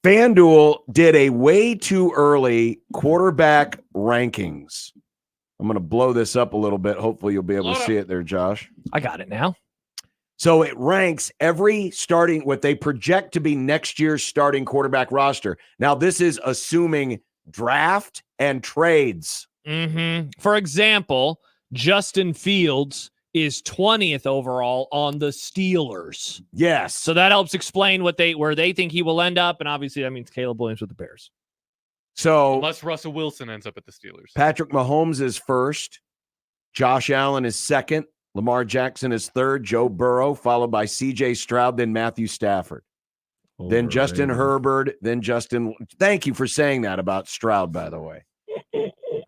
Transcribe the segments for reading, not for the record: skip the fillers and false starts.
FanDuel did a way too early quarterback rankings. I'm going to blow this up a little bit. Hopefully you'll be able to see it there, Josh. I got it now. So it ranks every starting, what they project to be next year's starting quarterback roster. Now, this is assuming draft and trades. For example, Justin Fields is 20th overall on the Steelers. Yes. So that helps explain where they think he will end up, and obviously that means Caleb Williams with the Bears. So unless Russell Wilson ends up at the Steelers. Patrick Mahomes is first. Josh Allen is second. Lamar Jackson is third. Joe Burrow, followed by C.J. Stroud, then Matthew Stafford. Then Justin Herbert, then Justin. Thank you for saying that about Stroud, by the way.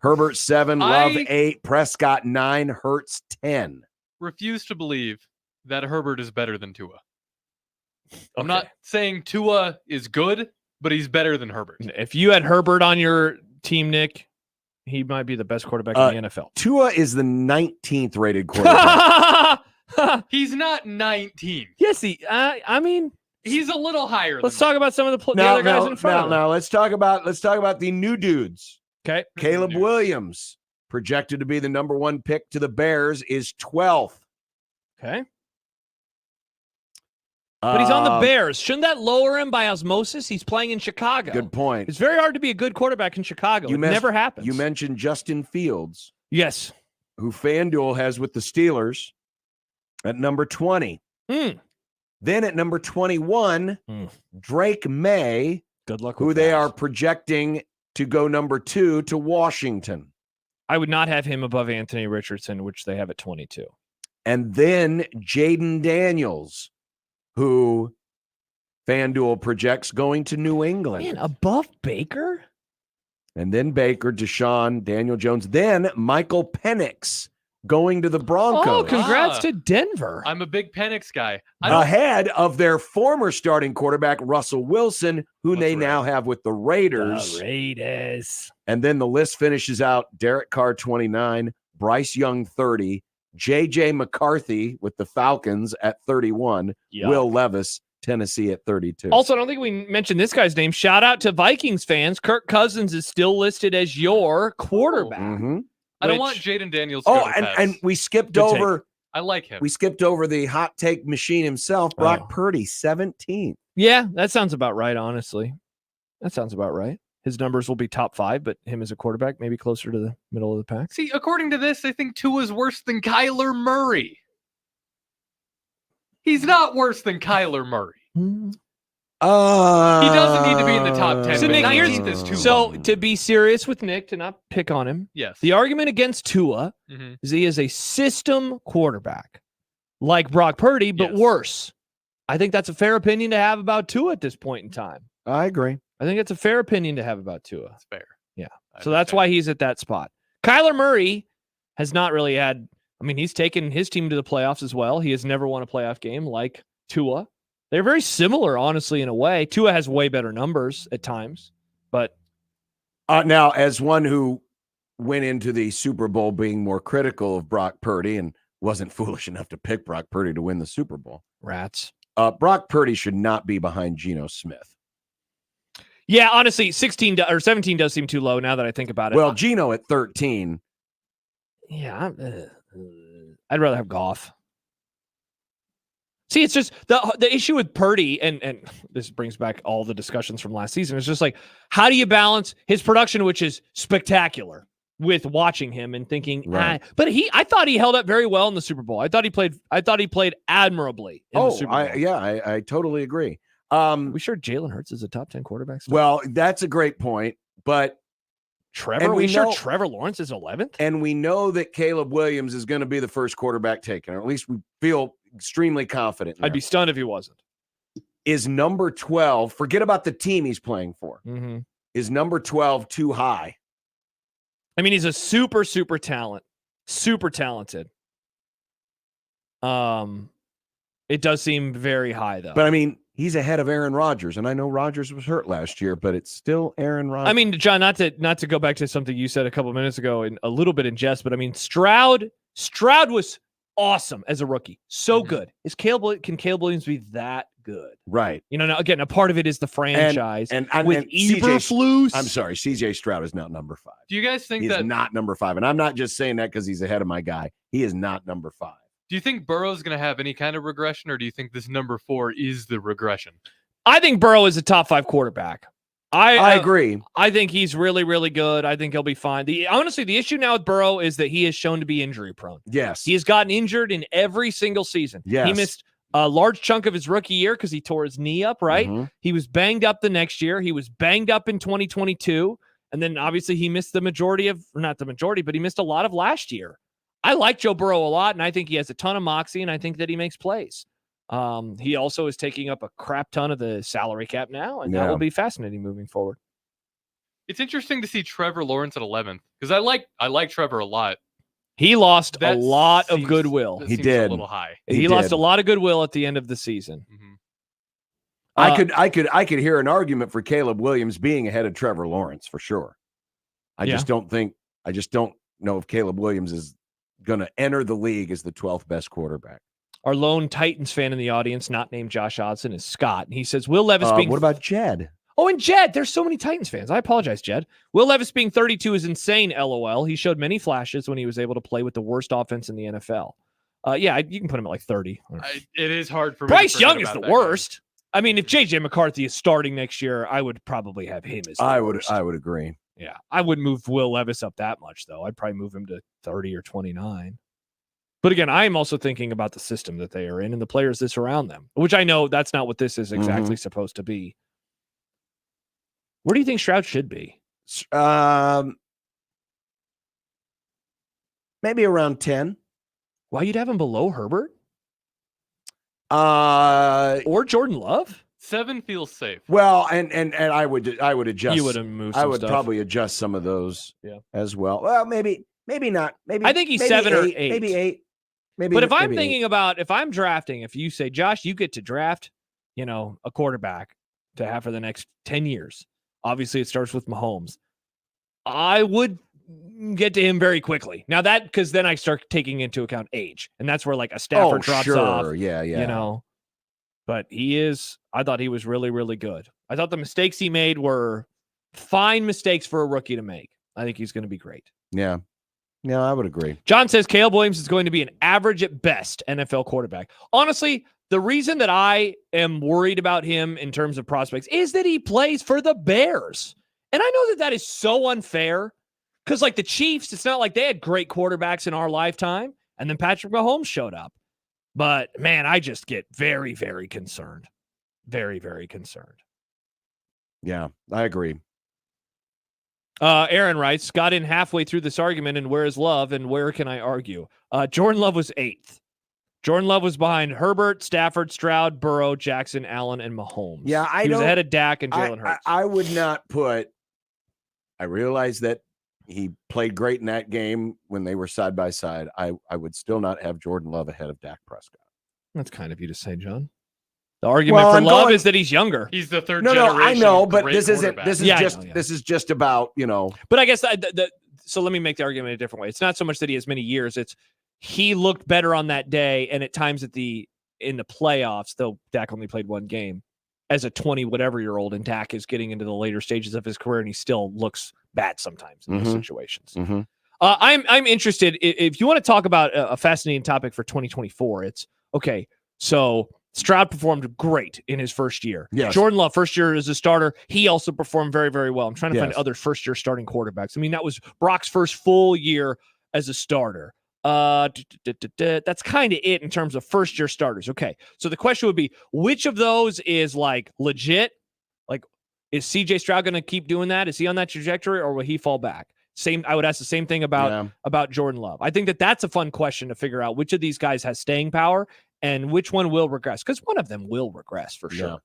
Herbert 7, Love 8, Prescott 9, Hurts 10. Refuse to believe that Herbert is better than Tua. I'm not saying Tua is good, but he's better than Herbert. If you had Herbert on your team, Nick, he might be the best quarterback in the NFL. Tua is the 19th rated quarterback. He's not 19. Yes, I mean, he's a little higher. Let's talk about some of the other guys in front of him. Now, let's talk about the new dudes. Okay. Caleb Williams, projected to be the number 1 pick to the Bears, is 12th. Okay. But he's on the Bears. Shouldn't that lower him by osmosis? He's playing in Chicago. Good point. It's very hard to be a good quarterback in Chicago. It never happens. You mentioned Justin Fields. Yes. Who FanDuel has with the Steelers at number 20. Then at number 21, Drake May. Good luck with who they are projecting to go number 2 to Washington. I would not have him above Anthony Richardson, which they have at 22. And then Jaden Daniels, who FanDuel projects going to New England. Man, above Baker? And then Baker, Deshaun, Daniel Jones. Then Michael Penix going to the Broncos. Oh, congrats to Denver. I'm a big Penix guy. Ahead of their former starting quarterback, Russell Wilson, who they now have with the Raiders. And then the list finishes out Derek Carr, 29, Bryce Young, 30, J.J. McCarthy with the Falcons at 31, Will Levis, Tennessee at 32. Also, I don't think we mentioned this guy's name. Shout out to Vikings fans. Kirk Cousins is still listed as your quarterback. I don't want Jaden Daniels to go to pass. And we skipped over. I like him. We skipped over the hot take machine himself, Brock Purdy, 17th. Yeah, that sounds about right, honestly. That sounds about right. His numbers will be top 5, but him as a quarterback, maybe closer to the middle of the pack. See, according to this, I think Tua's worse than Kyler Murray. He's not worse than Kyler Murray. He doesn't need to be in the top 10. So, Nick, 19th is too so low. to be serious with Nick, to not pick on him, yes, the argument against Tua is he is a system quarterback, like Brock Purdy, but worse. I think that's a fair opinion to have about Tua at this point in time. I agree. I think it's a fair opinion to have about Tua. That's fair. Yeah. So that's why he's at that spot. Kyler Murray has not really had, I mean, he's taken his team to the playoffs as well. He has never won a playoff game like Tua. They're very similar, honestly, in a way. Tua has way better numbers at times, but now, as one who went into the Super Bowl being more critical of Brock Purdy and wasn't foolish enough to pick Brock Purdy to win the Super Bowl, Brock Purdy should not be behind Geno Smith. Yeah, honestly, 16 or 17 does seem too low now that I think about it. Well, Geno at 13. Yeah, I'd rather have Goff. See, it's just the issue with Purdy, and this brings back all the discussions from last season. It's just like, how do you balance his production, which is spectacular, with watching him and thinking, but I thought he held up very well in the Super Bowl. I thought he played admirably in the Super Bowl. I totally agree. We sure Jalen Hurts is a top 10 quarterback still? Well, that's a great point, but Trevor Lawrence is 11th? And we know that Caleb Williams is going to be the first quarterback taken, or at least we feel extremely confident. I'd be stunned if he wasn't. Is number 12, forget about the team he's playing for. Is number 12 too high? I mean, he's a super talented. It does seem very high, though. But I mean, he's ahead of Aaron Rodgers, and I know Rodgers was hurt last year, but it's still Aaron Rodgers. I mean, John, not to go back to something you said a couple of minutes ago, and a little bit in jest, but I mean, Stroud was awesome as a rookie. So good. Can Caleb Williams be that good? Right. Now, again, a part of it is the franchise. And with Eberflus. I'm sorry, CJ Stroud is not number 5. Do you guys think He's that not number 5? And I'm not just saying that because he's ahead of my guy. He is not number 5. Do you think Burrow's going to have any kind of regression, or do you think this number 4 is the regression? I think Burrow is a top 5 quarterback. I agree. I think he's really, really good. I think he'll be fine. Honestly, the issue now with Burrow is that he is shown to be injury prone. Yes. He has gotten injured in every single season. Yes. He missed a large chunk of his rookie year because he tore his knee up, right? Mm-hmm. He was banged up the next year. He was banged up in 2022. And then obviously he missed not the majority, but he missed a lot of last year. I like Joe Burrow a lot, and I think he has a ton of moxie, and I think that he makes plays. He also is taking up a crap ton of the salary cap now, and that will be fascinating moving forward. It's interesting to see Trevor Lawrence at 11th because I like Trevor a lot. He lost a lot of goodwill. That He seems did. a little high. He lost a lot of goodwill at the end of the seaon. Mm-hmm. I could hear an argument for Caleb Williams being ahead of Trevor Lawrence for sure. I just don't know if Caleb Williams is going to enter the league as the 12th best quarterback. Our lone Titans fan in the audience, not named Josh Odson, is Scott. And he says, Will Levis being... What about Jed? Oh, and Jed. There's so many Titans fans. I apologize, Jed. Will Levis being 32 is insane, LOL. He showed many flashes when he was able to play with the worst offense in the NFL. You can put him at like 30. It is hard for me. Bryce Young is the worst. I mean, if J.J. McCarthy is starting next year, I would probably have him as the worst. I would agree. Yeah. I wouldn't move Will Levis up that much, though. I'd probably move him to 30 or 29. But again, I am also thinking about the system that they are in and the players that surround them, which I know that's not what this is exactly supposed to be. Where do you think Stroud should be? Maybe around 10. Why you'd have him below Herbert? Or Jordan Love? 7 feels safe. Well, and I would adjust. You would have moved. I would probably adjust some of those as well. Well, maybe not. Maybe I think he's 7 or 8. Maybe 8. But if I'm thinking about, if I'm drafting, if you say, Josh, you get to draft, a quarterback to have for the next 10 years. Obviously, it starts with Mahomes. I would get to him very quickly. Now because then I start taking into account age, and that's where like a Stafford drops off. Yeah. But I thought he was really, really good. I thought the mistakes he made were fine mistakes for a rookie to make. I think he's going to be great. Yeah. Yeah, I would agree. John says Caleb Williams is going to be an average at best NFL quarterback. Honestly, the reason that I am worried about him in terms of prospects is that he plays for the Bears. And I know that is so unfair because like the Chiefs, it's not like they had great quarterbacks in our lifetime. And then Patrick Mahomes showed up. But man, I just get very, very concerned. Very, very concerned. Yeah, I agree. Aaron writes, got in halfway through this argument, and where is Love, and where can I argue? Jordan Love was 8th. Jordan Love was behind Herbert, Stafford, Stroud, Burrow, Jackson, Allen, and Mahomes. Yeah, he was ahead of Dak and Jalen Hurts. I would not put. I realize that he played great in that game when they were side by side. I would still not have Jordan Love ahead of Dak Prescott. That's kind of you to say, John. The argument for Love is that he's younger. He's the third generation. No, I know, but this is just about, But I guess so let me make the argument a different way. It's not so much that he has many years. It's he looked better on that day, and at times in the playoffs, though Dak only played one game, as a 20-whatever-year-old, and Dak is getting into the later stages of his career, and he still looks bad sometimes in those situations. I'm interested, if you want to talk about a fascinating topic for 2024, it's, okay, so Stroud performed great in his first year. Yes. Jordan Love, first year as a starter, he also performed very, very well. I'm trying to find other first-year starting quarterbacks. I mean, that was Brock's first full year as a starter. That's kind of it in terms of first-year starters. Okay, so the question would be, which of those is like legit? Like, is CJ Stroud going to keep doing that? Is he on that trajectory, or will he fall back? I would ask the same thing about Jordan Love. I think that's a fun question to figure out which of these guys has staying power and which one will regress, because one of them will regress for sure.